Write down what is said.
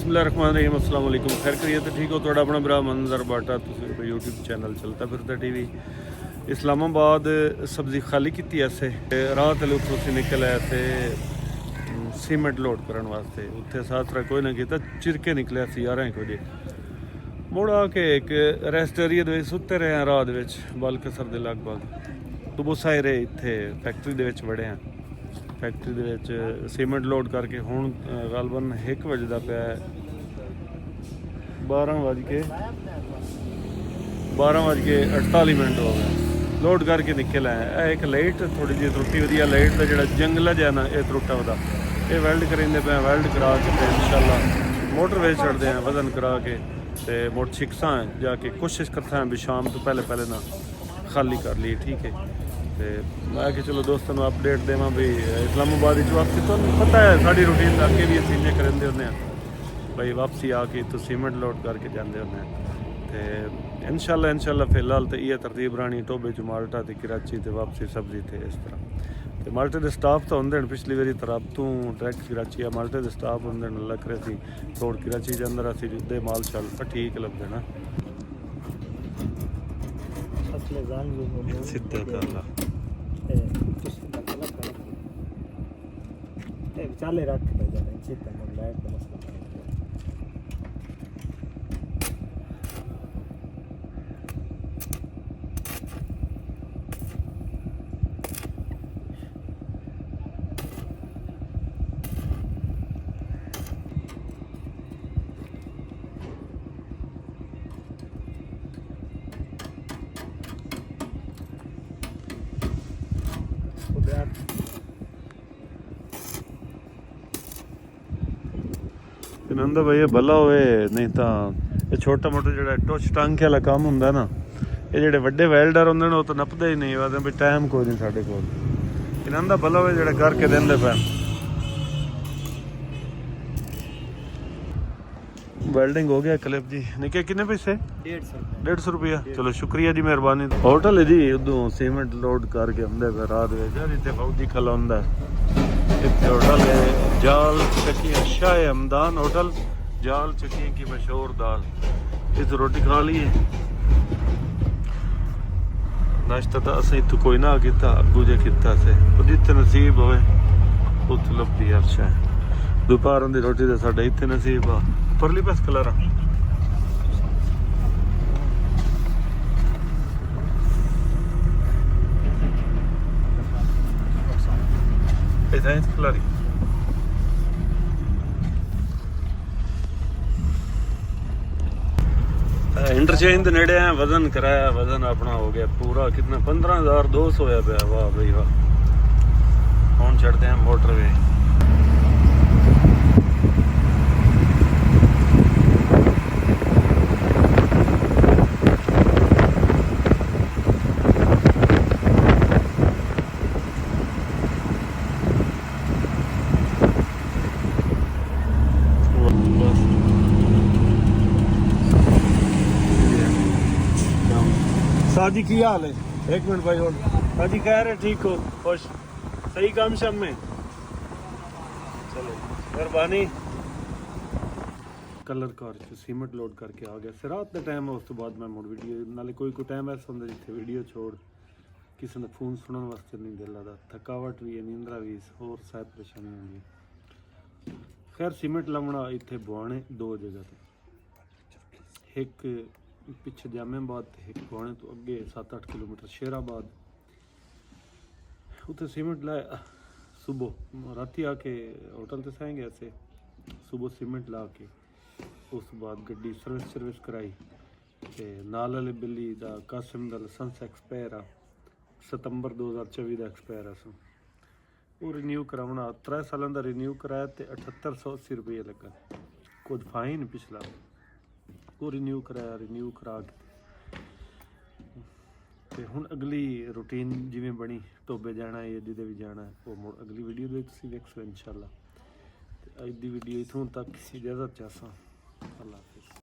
बिस्मिल्लाहिर्रहमानिर्रहीम अस्सलाम वालेकुम। खैर करिए तो ठीक हो। थोड़ा अपना भरा मंजर बाटा तुम यूट्यूब चैनल चलता फिरता टीवी इस्लामाबाद सब्जी खाली की ऐसे रात वाले उतों से निकल आए थे सीमेंट लोड करने वास्ते। उत्थे साथ तरह कोई ना किया चिरके निकले 11 बजे मुड़ आके एक रेस्ट एरिया सुते रहे हैं रात बालकसर के लगभग तो सारे रहे इतने फैक्ट्री बड़े हैं। फैक्ट्री सीमेंट लोड करके हूँ गलबन 1 बजदा पाया 12:48 हो गए लोड करके निकल आए। एक लाइट थोड़ी जी त्रुटी वधिया लाइट का जो जंगल है ना ये त्रुटा वदा ये वैल्ड करेंगे पे वैल्ड करा के इंशाल्लाह मोटर वे चढ़ते हैं वजन करा के ते मोट छिकसा है जाके कोशिश करता है भी शाम तो पहले ना खाली कर ली। ठीक है तो मैं कि चलो दोस्तों अपडेट देव भी इस्लामाबाद वापसी तो पता है साड़ी रूटीन अगे भी असीं इन्हें करेंगे होंगे भाई वापसी आके तो सीमेंट लोड करके जाते होंगे तो इंशाल्लाह फिलहाल तो ये तरतीब रानी टोबे च माल्टा तो कराची तो वापसी सब्जी थे इस तरह तो माल्टे के स्टाफ तो होंगे पिछली बारी तरफ तू डायरैक्ट कराची आ माल्टे के स्टाफ होंगे अल्लाह करे असीं थोड़ कराची के अंदर असीं जुदे माल शाल ठीक लगते ना चाले रख लाइट का मसला नंदा भाई भला होए नहीं तो ये छोटा मोटा जो टुच टांके वाला काम होंगे ना ये जो व्डे वैल्डर होंगे वो तो नपते ही नहीं आते भी टाइम कोई नहीं साढ़े को नंदा भला होए जो करके देंगे पे वेल्डिंग हो गया क्लिप जी निके कितने पैसे 150 रुपया। चलो शुक्रिया जी मेहरबानी। होटल है जी उदों सीमेंट लोड करके आंदे पे रात इतने फौजी खला होंगे इतने होटल है जाल चक्की शाह हमदान होटल जाल चक्की की मशहूर दाल इस रोटी खा ली नाश्ता तो असं इतों कोई ना किया अगू जो किया से जिते नसीब होए उत लभदी हर शाह दोपहर की रोटी तो साढ़े इतने नसीब आ परली पास कलर कलर इंटरचेंज नेड़े हैं वजन कराया वजन अपना हो गया पूरा कितना 15,200 होया पाया। वाह भाई वाह। हम चढ़ते हैं मोटरवे साजी की हाल है 1 मिनट भाई और साजी कह रहे ठीक हो खुश सही काम शाम में चलो मेहरबानी। कलर कार सीमेंट लोड करके आ गया से रात का टाइम है उस तो बाद मैं मुड़ वीडियो नाले कोई टाइम ऐसा होंगे जिथे वीडियो छोड़ किसी ने फोन सुनने वास्ते नहीं दिल लगता थकावट भी है नींदरा भी होर शायद परेशानी होंगी। खैर सीमेंट लावना इतने बुआने 2 जगह पे एक पिछे जामेबाद एक बुआने तो अगे 7-8 किलोमीटर शेराबाद उतने सीमेंट लाया सुबह राती आके होटल से सहेंगे ऐसे सुबह सीमेंट ला के उस बाद गड्डी सर्विस कराई ते नाल वाले बिल्ली का कासिम का लाइसेंस एक्सपायर आ सितंबर 2024 का एक्सपायर है वो रिन्यू करावना 3 सालों का रिन्यू कराया तो 7880 रुपये लगा कुछ फाइन पिछला वो रिन्यू करा के हुण अगली रूटीन जिमें बनी टोबे जाना है जिदे भी जाना है वो मुड़ अगली वीडियो देखो इंशाल्लाह। अज दी वीडियो इथों तक इजाज़त चाहता अल्लाह।